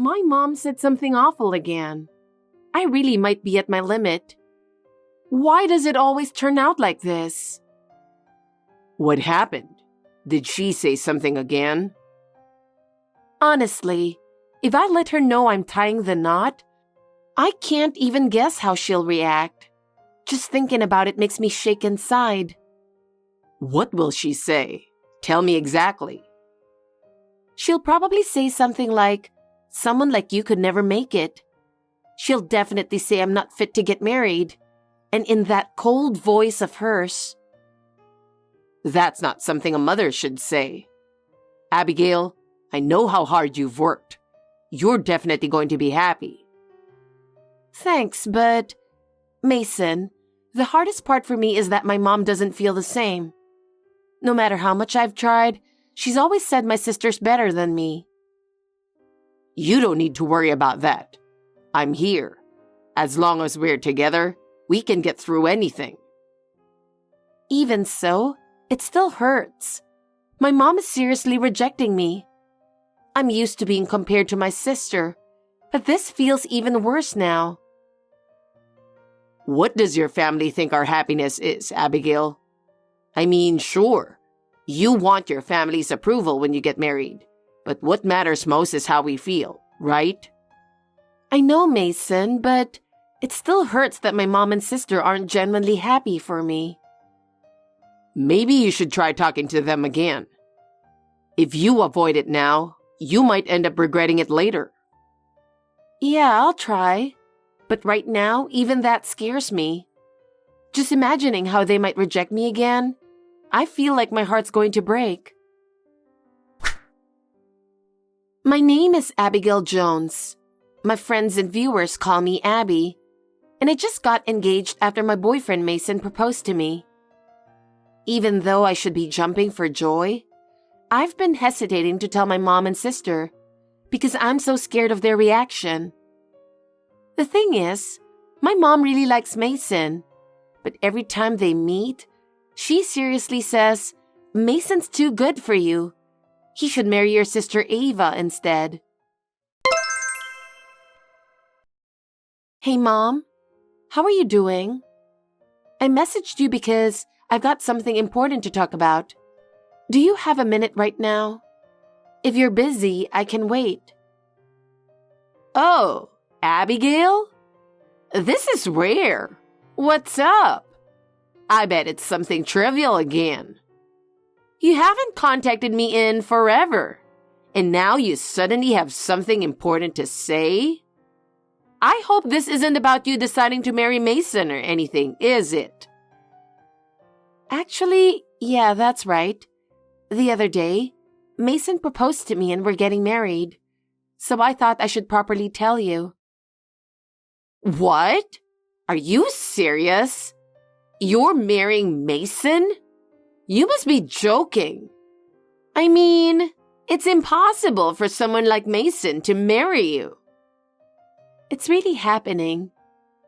My mom said something awful again. I really might be at my limit. Why does it always turn out like this? What happened? Did she say something again? Honestly, if I let her know I'm tying the knot, I can't even guess how she'll react. Just thinking about it makes me shake inside. What will she say? Tell me exactly. She'll probably say something like, "Someone like you could never make it." She'll definitely say I'm not fit to get married. And in that cold voice of hers. That's not something a mother should say. Abigail, I know how hard you've worked. You're definitely going to be happy. Thanks, but Mason, the hardest part for me is that my mom doesn't feel the same. No matter how much I've tried, she's always said my sister's better than me. You don't need to worry about that. I'm here. As long as we're together, we can get through anything. Even so, it still hurts. My mom is seriously rejecting me. I'm used to being compared to my sister, but this feels even worse now. What does your family think our happiness is, Abigail? I mean, sure, you want your family's approval when you get married, but what matters most is how we feel, right? I know, Mason, but it still hurts that my mom and sister aren't genuinely happy for me. Maybe you should try talking to them again. If you avoid it now, you might end up regretting it later. Yeah, I'll try. But right now, even that scares me. Just imagining how they might reject me again, I feel like my heart's going to break. My name is Abigail Jones. My friends and viewers call me Abby. And I just got engaged after my boyfriend Mason proposed to me. Even though I should be jumping for joy, I've been hesitating to tell my mom and sister because I'm so scared of their reaction. The thing is, my mom really likes Mason, but every time they meet, she seriously says, "Mason's too good for you. He should marry your sister Ava instead." Hey Mom, how are you doing? I messaged you because I've got something important to talk about. Do you have a minute right now? If you're busy, I can wait. Oh, Abigail? This is rare. What's up? I bet it's something trivial again. You haven't contacted me in forever, and now you suddenly have something important to say? I hope this isn't about you deciding to marry Mason or anything, is it? Actually, yeah, that's right. The other day, Mason proposed to me and we're getting married. So I thought I should properly tell you. What? Are you serious? You're marrying Mason? You must be joking. I mean, it's impossible for someone like Mason to marry you. It's really happening.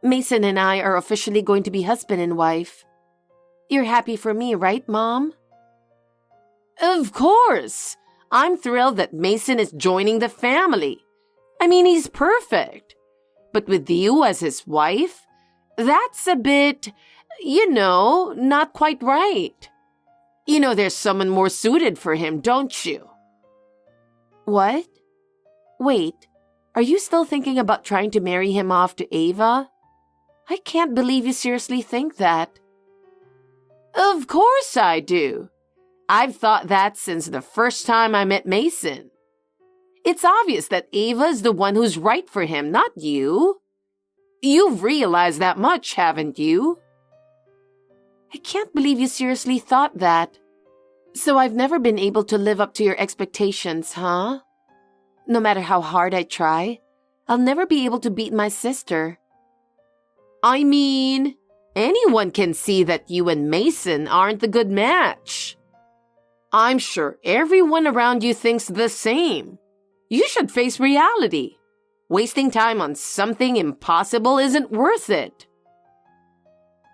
Mason and I are officially going to be husband and wife. You're happy for me, right, Mom? Of course. I'm thrilled that Mason is joining the family. I mean, he's perfect. But with you as his wife, that's a bit, not quite right. You know there's someone more suited for him, don't you? What? Wait, are you still thinking about trying to marry him off to Ava? I can't believe you seriously think that. Of course I do. I've thought that since the first time I met Mason. It's obvious that Ava's the one who's right for him, not you. You've realized that much, haven't you? I can't believe you seriously thought that. So I've never been able to live up to your expectations, huh? No matter how hard I try, I'll never be able to beat my sister. I mean, anyone can see that you and Mason aren't the good match. I'm sure everyone around you thinks the same. You should face reality. Wasting time on something impossible isn't worth it.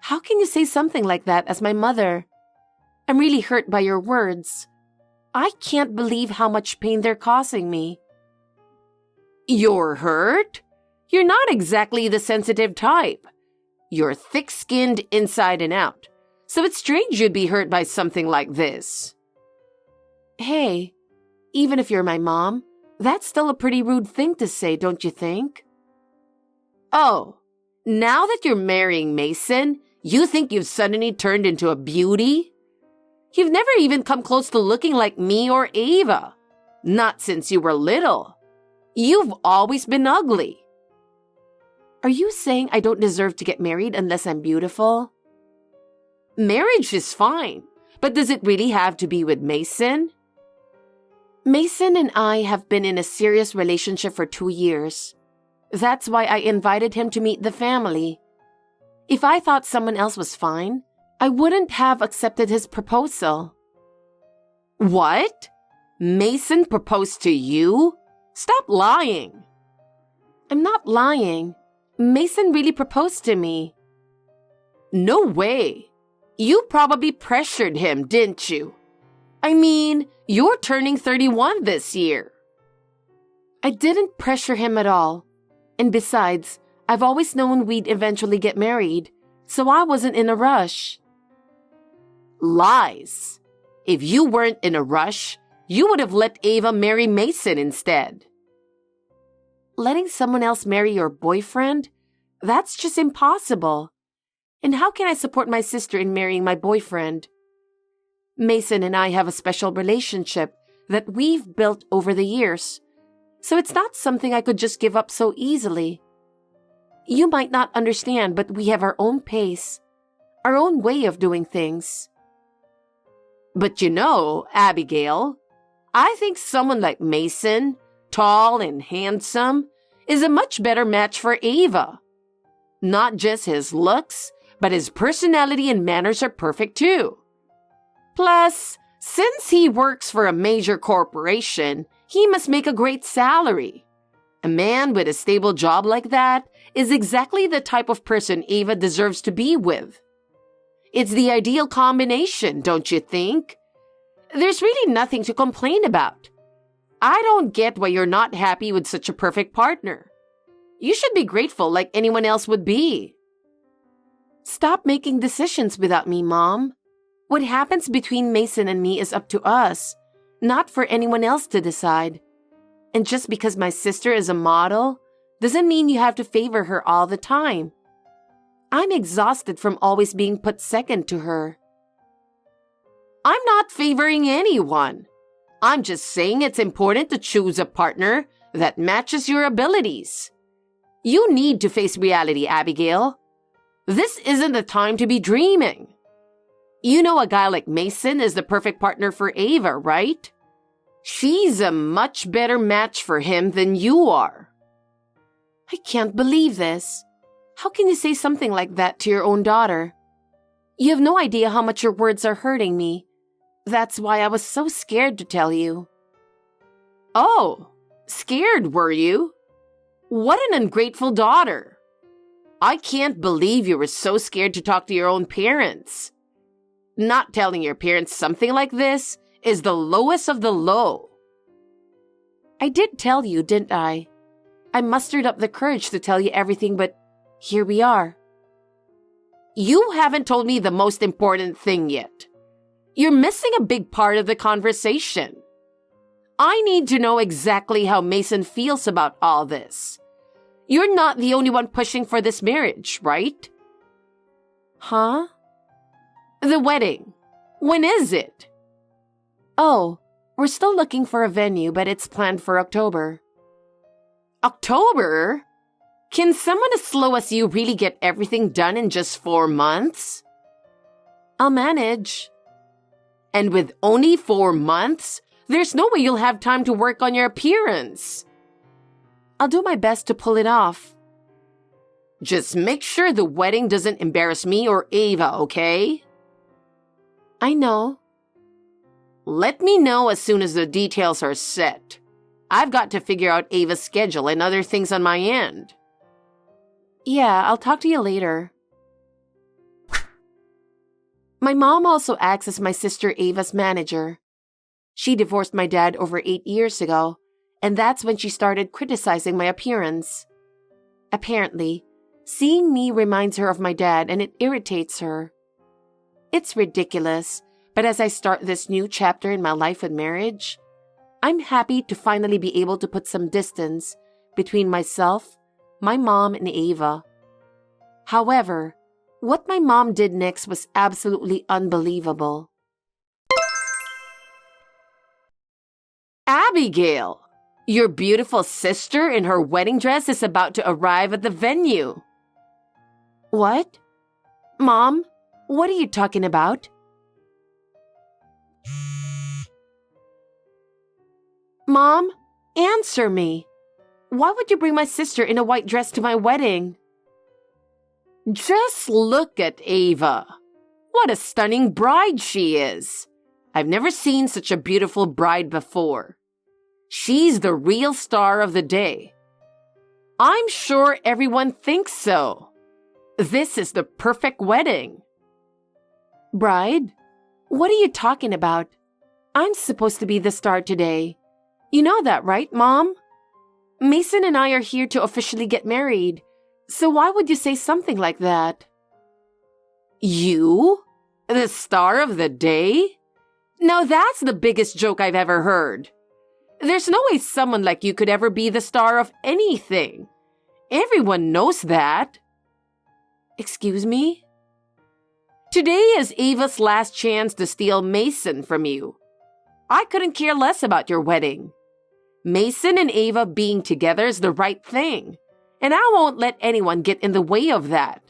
How can you say something like that as my mother? I'm really hurt by your words. I can't believe how much pain they're causing me. You're hurt? You're not exactly the sensitive type. You're thick-skinned inside and out, so it's strange you'd be hurt by something like this. Hey, even if you're my mom, that's still a pretty rude thing to say, don't you think? Oh, now that you're marrying Mason, you think you've suddenly turned into a beauty? You've never even come close to looking like me or Ava. Not since you were little. You've always been ugly. Are you saying I don't deserve to get married unless I'm beautiful? Marriage is fine, but does it really have to be with Mason? Mason and I have been in a serious relationship for 2 years. That's why I invited him to meet the family. If I thought someone else was fine, I wouldn't have accepted his proposal. What? Mason proposed to you? Stop lying. I'm not lying. Mason really proposed to me. No way. You probably pressured him, didn't you? I mean, you're turning 31 this year. I didn't pressure him at all. And besides, I've always known we'd eventually get married, so I wasn't in a rush. Lies. If you weren't in a rush, you would have let Ava marry Mason instead. Letting someone else marry your boyfriend? That's just impossible. And how can I support my sister in marrying my boyfriend? Mason and I have a special relationship that we've built over the years, so it's not something I could just give up so easily. You might not understand, but we have our own pace, our own way of doing things. But you know, Abigail, I think someone like Mason, tall and handsome, is a much better match for Ava. Not just his looks, but his personality and manners are perfect too. Plus, since he works for a major corporation, he must make a great salary. A man with a stable job like that is exactly the type of person Ava deserves to be with. It's the ideal combination, don't you think? There's really nothing to complain about. I don't get why you're not happy with such a perfect partner. You should be grateful like anyone else would be. Stop making decisions without me, Mom. What happens between Mason and me is up to us, not for anyone else to decide. And just because my sister is a model doesn't mean you have to favor her all the time. I'm exhausted from always being put second to her. I'm not favoring anyone. I'm just saying it's important to choose a partner that matches your abilities. You need to face reality, Abigail. This isn't the time to be dreaming. You know a guy like Mason is the perfect partner for Ava, right? She's a much better match for him than you are. I can't believe this. How can you say something like that to your own daughter? You have no idea how much your words are hurting me. That's why I was so scared to tell you. Oh, scared were you? What an ungrateful daughter. I can't believe you were so scared to talk to your own parents. Not telling your parents something like this is the lowest of the low. I did tell you, didn't I? I mustered up the courage to tell you everything, but here we are. You haven't told me the most important thing yet. You're missing a big part of the conversation. I need to know exactly how Mason feels about all this. You're not the only one pushing for this marriage, right? Huh? The wedding. When is it? Oh, we're still looking for a venue, but it's planned for October. October? Can someone as slow as you really get everything done in just 4 months? I'll manage. And with only 4 months, there's no way you'll have time to work on your appearance. I'll do my best to pull it off. Just make sure the wedding doesn't embarrass me or Ava, okay? I know. Let me know as soon as the details are set. I've got to figure out Ava's schedule and other things on my end. Yeah, I'll talk to you later. My mom also acts as my sister Ava's manager. She divorced my dad over 8 years ago, and that's when she started criticizing my appearance. Apparently, seeing me reminds her of my dad and it irritates her. It's ridiculous, but as I start this new chapter in my life and marriage, I'm happy to finally be able to put some distance between myself, my mom, and Ava. However, what my mom did next was absolutely unbelievable. Abigail, your beautiful sister in her wedding dress is about to arrive at the venue. What? Mom, what are you talking about? Mom, answer me. Why would you bring my sister in a white dress to my wedding? Just look at Ava. What a stunning bride she is. I've never seen such a beautiful bride before. She's the real star of the day. I'm sure everyone thinks so. This is the perfect wedding. Bride? What are you talking about? I'm supposed to be the star today. You know that, right, Mom? Mason and I are here to officially get married, so why would you say something like that? You? The star of the day? Now that's the biggest joke I've ever heard. There's no way someone like you could ever be the star of anything. Everyone knows that. Excuse me? Today is Ava's last chance to steal Mason from you. I couldn't care less about your wedding. Mason and Ava being together is the right thing, and I won't let anyone get in the way of that.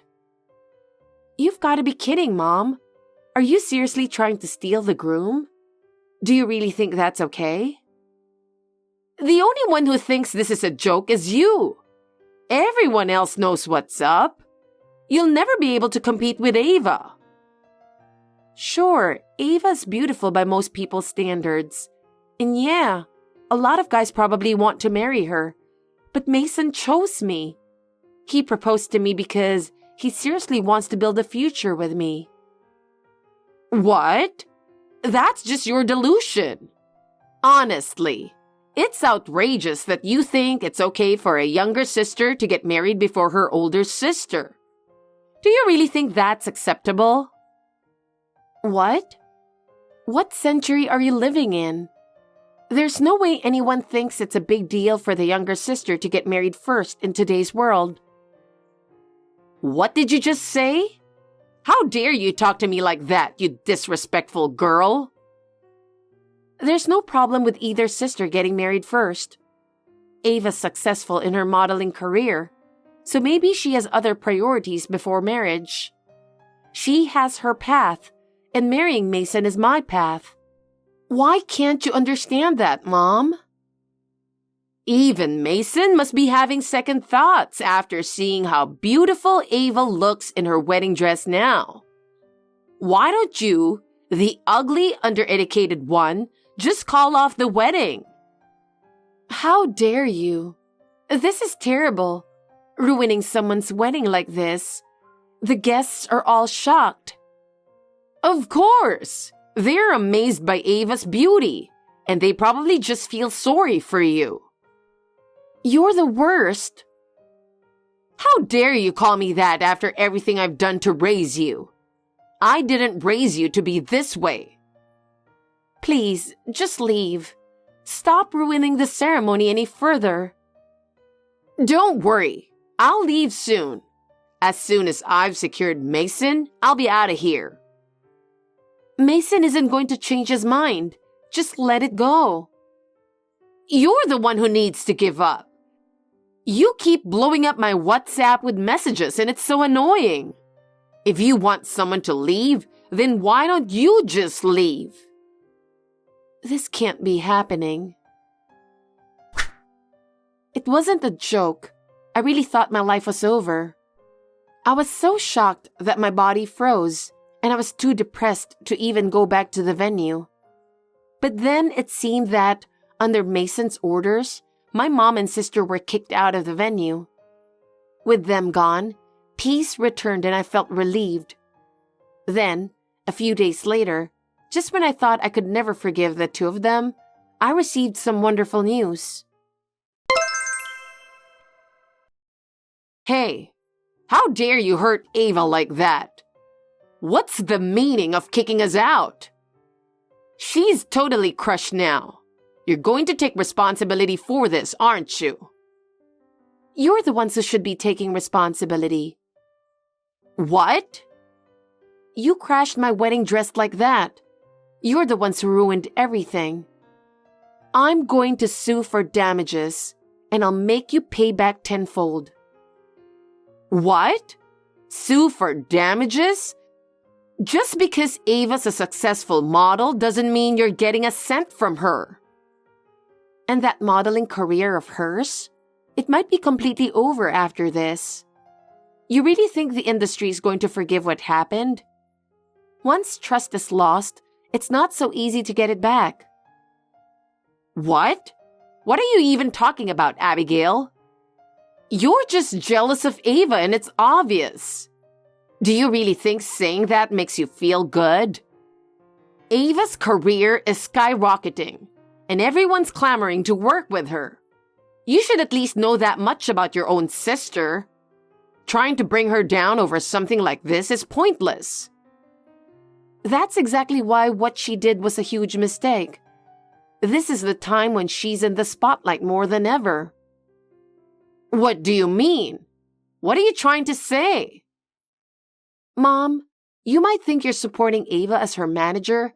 You've got to be kidding, Mom. Are you seriously trying to steal the groom? Do you really think that's okay? The only one who thinks this is a joke is you. Everyone else knows what's up. You'll never be able to compete with Ava. Sure, Ava's beautiful by most people's standards. And yeah, a lot of guys probably want to marry her. But Mason chose me. He proposed to me because he seriously wants to build a future with me. What? That's just your delusion. Honestly, it's outrageous that you think it's okay for a younger sister to get married before her older sister. Do you really think that's acceptable? What? What century are you living in? There's no way anyone thinks it's a big deal for the younger sister to get married first in today's world. What did you just say? How dare you talk to me like that, you disrespectful girl? There's no problem with either sister getting married first. Ava's successful in her modeling career, so maybe she has other priorities before marriage. She has her path, and marrying Mason is my path. Why can't you understand that, Mom? Even Mason must be having second thoughts after seeing how beautiful Ava looks in her wedding dress now. Why don't you, the ugly, undereducated one, just call off the wedding? How dare you? This is terrible. Ruining someone's wedding like this. The guests are all shocked. Of course. They're amazed by Ava's beauty, and they probably just feel sorry for you. You're the worst. How dare you call me that after everything I've done to raise you? I didn't raise you to be this way. Please, just leave. Stop ruining the ceremony any further. Don't worry. I'll leave soon. As soon as I've secured Mason, I'll be out of here. Mason isn't going to change his mind. Just let it go. You're the one who needs to give up. You keep blowing up my WhatsApp with messages and it's so annoying. If you want someone to leave, then why don't you just leave? This can't be happening. It wasn't a joke. I really thought my life was over. I was so shocked that my body froze, and I was too depressed to even go back to the venue. But then it seemed that, under Mason's orders, my mom and sister were kicked out of the venue. With them gone, peace returned and I felt relieved. Then, a few days later, just when I thought I could never forgive the two of them, I received some wonderful news. Hey, how dare you hurt Ava like that? What's the meaning of kicking us out? She's totally crushed now. You're going to take responsibility for this, aren't you? You're the ones who should be taking responsibility. What? You crashed my wedding dressed like that. You're the ones who ruined everything. I'm going to sue for damages, and I'll make you pay back tenfold. What? Sue for damages? Just because Ava's a successful model doesn't mean you're getting a cent from her. And that modeling career of hers? It might be completely over after this. You really think the industry is going to forgive what happened? Once trust is lost, it's not so easy to get it back. What? What are you even talking about, Abigail? You're just jealous of Ava, and it's obvious. Do you really think saying that makes you feel good? Ava's career is skyrocketing, and everyone's clamoring to work with her. You should at least know that much about your own sister. Trying to bring her down over something like this is pointless. That's exactly why what she did was a huge mistake. This is the time when she's in the spotlight more than ever. What do you mean? What are you trying to say? Mom, you might think you're supporting Ava as her manager,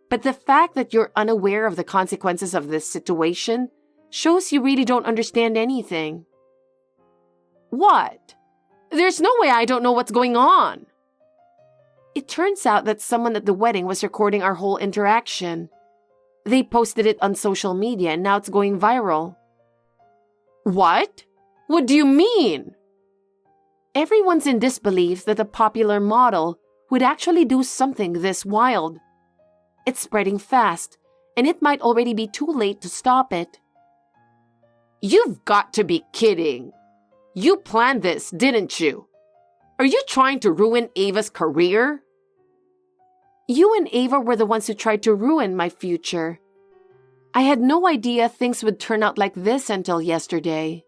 but the fact that you're unaware of the consequences of this situation shows you really don't understand anything. What? There's no way I don't know what's going on. It turns out that someone at the wedding was recording our whole interaction. They posted it on social media and now it's going viral. What? What do you mean? Everyone's in disbelief that a popular model would actually do something this wild. It's spreading fast, and it might already be too late to stop it. You've got to be kidding. You planned this, didn't you? Are you trying to ruin Ava's career? You and Ava were the ones who tried to ruin my future. I had no idea things would turn out like this until yesterday.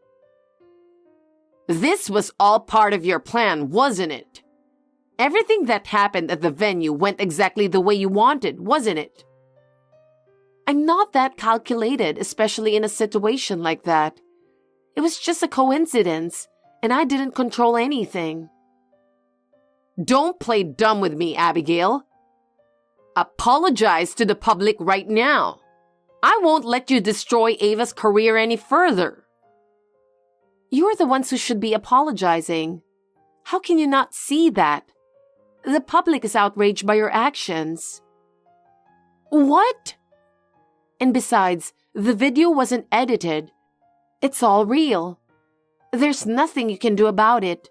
This was all part of your plan, wasn't it? Everything that happened at the venue went exactly the way you wanted, wasn't it? I'm not that calculated, especially in a situation like that. It was just a coincidence, and I didn't control anything. Don't play dumb with me, Abigail. Apologize to the public right now. I won't let you destroy Ava's career any further. You're the ones who should be apologizing. How can you not see that? The public is outraged by your actions. What? And besides, the video wasn't edited. It's all real. There's nothing you can do about it.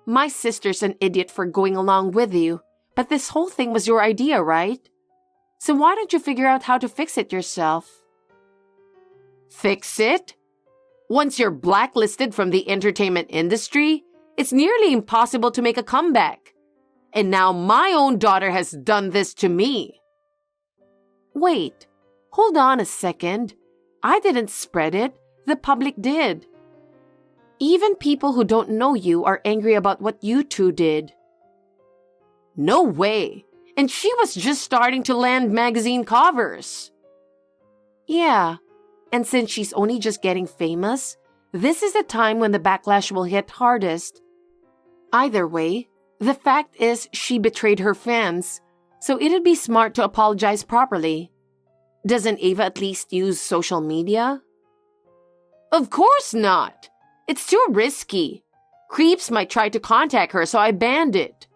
My sister's an idiot for going along with you, but this whole thing was your idea, right? So why don't you figure out how to fix it yourself? Fix it? Once you're blacklisted from the entertainment industry, it's nearly impossible to make a comeback. And now my own daughter has done this to me. Wait, hold on a second. I didn't spread it. The public did. Even people who don't know you are angry about what you two did. No way. And she was just starting to land magazine covers. Yeah. And since she's only just getting famous, this is the time when the backlash will hit hardest. Either way, the fact is she betrayed her fans, so it'd be smart to apologize properly. Doesn't Ava at least use social media? Of course not. It's too risky. Creeps might try to contact her, so I banned it.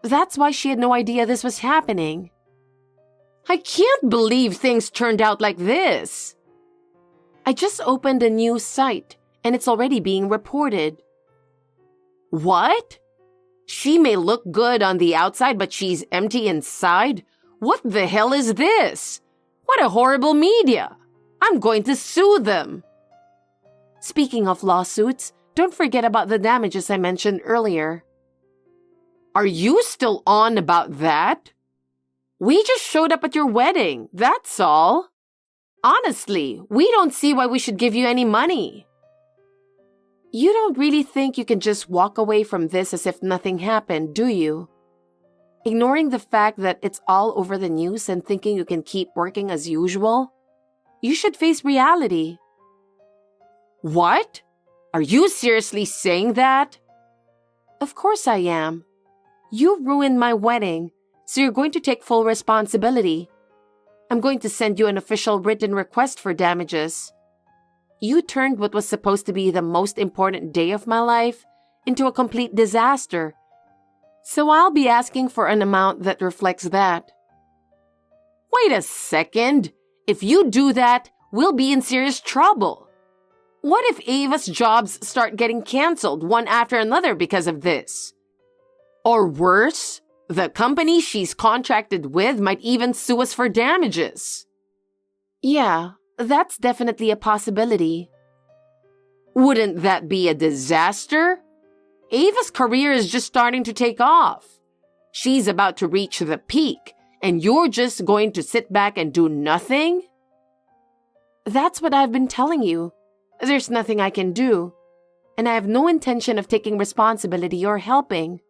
That's why she had no idea this was happening. I can't believe things turned out like this. I just opened a new site, and it's already being reported. What? She may look good on the outside, but she's empty inside? What the hell is this? What a horrible media. I'm going to sue them. Speaking of lawsuits, don't forget about the damages I mentioned earlier. Are you still on about that? We just showed up at your wedding, that's all. Honestly, we don't see why we should give you any money. You don't really think you can just walk away from this as if nothing happened, do you? Ignoring the fact that it's all over the news and thinking you can keep working as usual? You should face reality. What? Are you seriously saying that? Of course I am. You ruined my wedding, so you're going to take full responsibility. I'm going to send you an official written request for damages. You turned what was supposed to be the most important day of my life into a complete disaster. So I'll be asking for an amount that reflects that. Wait a second. If you do that, we'll be in serious trouble. What if Ava's jobs start getting canceled one after another because of this? Or worse, the company she's contracted with might even sue us for damages. Yeah, that's definitely a possibility. Wouldn't that be a disaster? Ava's career is just starting to take off. She's about to reach the peak, and you're just going to sit back and do nothing? That's what I've been telling you. There's nothing I can do, and I have no intention of taking responsibility or helping.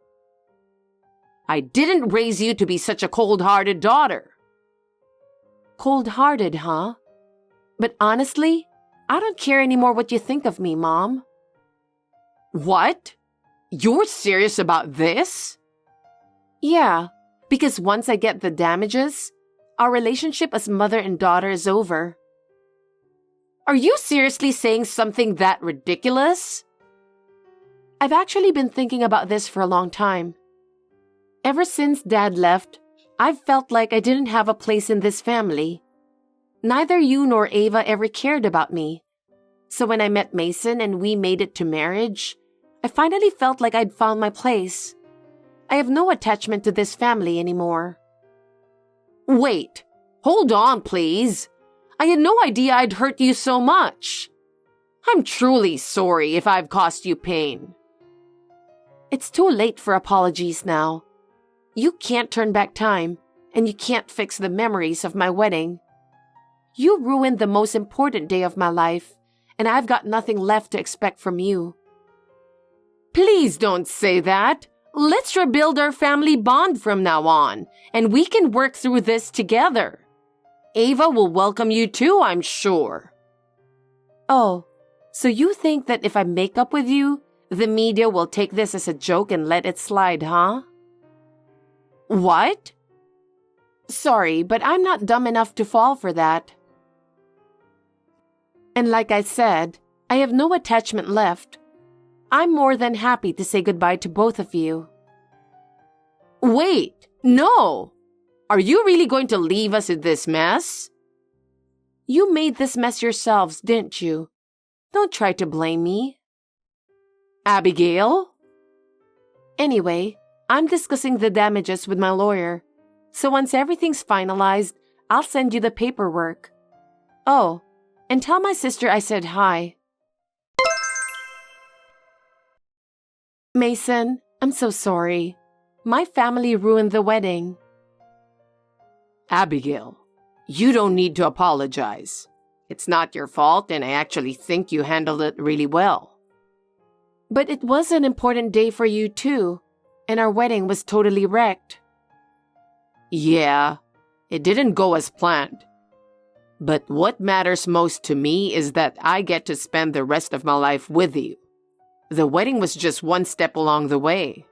I didn't raise you to be such a cold-hearted daughter. Cold-hearted, huh? But honestly, I don't care anymore what you think of me, Mom. What? You're serious about this? Yeah, because once I get the damages, our relationship as mother and daughter is over. Are you seriously saying something that ridiculous? I've actually been thinking about this for a long time. Ever since Dad left, I've felt like I didn't have a place in this family. Neither you nor Ava ever cared about me. So when I met Mason and we made it to marriage, I finally felt like I'd found my place. I have no attachment to this family anymore. Wait, hold on, please. I had no idea I'd hurt you so much. I'm truly sorry if I've caused you pain. It's too late for apologies now. You can't turn back time, and you can't fix the memories of my wedding. You ruined the most important day of my life, and I've got nothing left to expect from you. Please don't say that. Let's rebuild our family bond from now on, and we can work through this together. Ava will welcome you too, I'm sure. Oh, so you think that if I make up with you, the media will take this as a joke and let it slide, huh? What? Sorry, but I'm not dumb enough to fall for that. And like I said, I have no attachment left. I'm more than happy to say goodbye to both of you. Wait, no! Are you really going to leave us in this mess? You made this mess yourselves, didn't you? Don't try to blame me. Abigail? Anyway, I'm discussing the damages with my lawyer. So once everything's finalized, I'll send you the paperwork. Oh, and tell my sister I said hi. Mason, I'm so sorry. My family ruined the wedding. Abigail, you don't need to apologize. It's not your fault, and I actually think you handled it really well. But it was an important day for you too, and our wedding was totally wrecked. Yeah, it didn't go as planned. But what matters most to me is that I get to spend the rest of my life with you. The wedding was just one step along the way.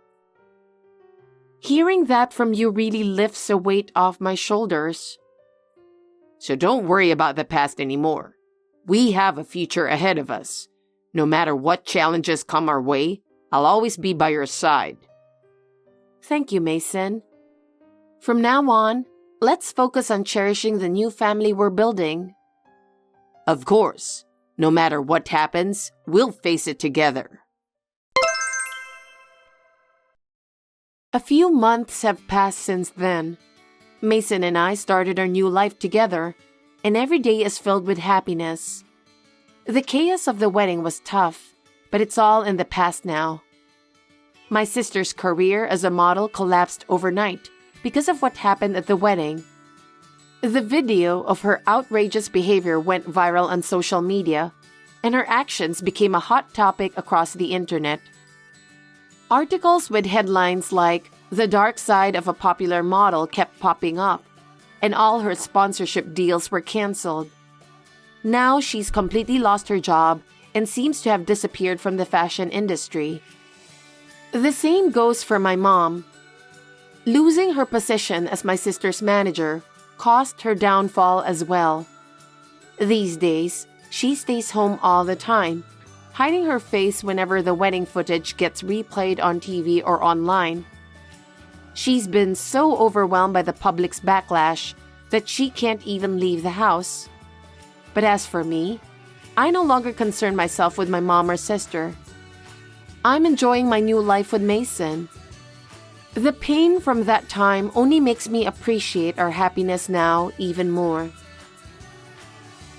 Hearing that from you really lifts a weight off my shoulders. So don't worry about the past anymore. We have a future ahead of us. No matter what challenges come our way, I'll always be by your side. Thank you, Mason. From now on, let's focus on cherishing the new family we're building. Of course. No matter what happens, we'll face it together. A few months have passed since then. Mason and I started our new life together, and every day is filled with happiness. The chaos of the wedding was tough, but it's all in the past now. My sister's career as a model collapsed overnight because of what happened at the wedding. The video of her outrageous behavior went viral on social media, and her actions became a hot topic across the internet. Articles with headlines like "The dark side of a popular model" kept popping up, and all her sponsorship deals were canceled. Now she's completely lost her job and seems to have disappeared from the fashion industry. The same goes for my mom. Losing her position as my sister's manager caused her downfall as well. These days, she stays home all the time, hiding her face whenever the wedding footage gets replayed on TV or online. She's been so overwhelmed by the public's backlash that she can't even leave the house. But as for me, I no longer concern myself with my mom or sister. I'm enjoying my new life with Mason. The pain from that time only makes me appreciate our happiness now even more.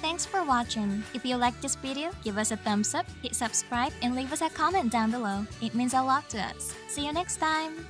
Thanks for watching. If you liked this video, give us a thumbs up, hit subscribe, and leave us a comment down below. It means a lot to us. See you next time!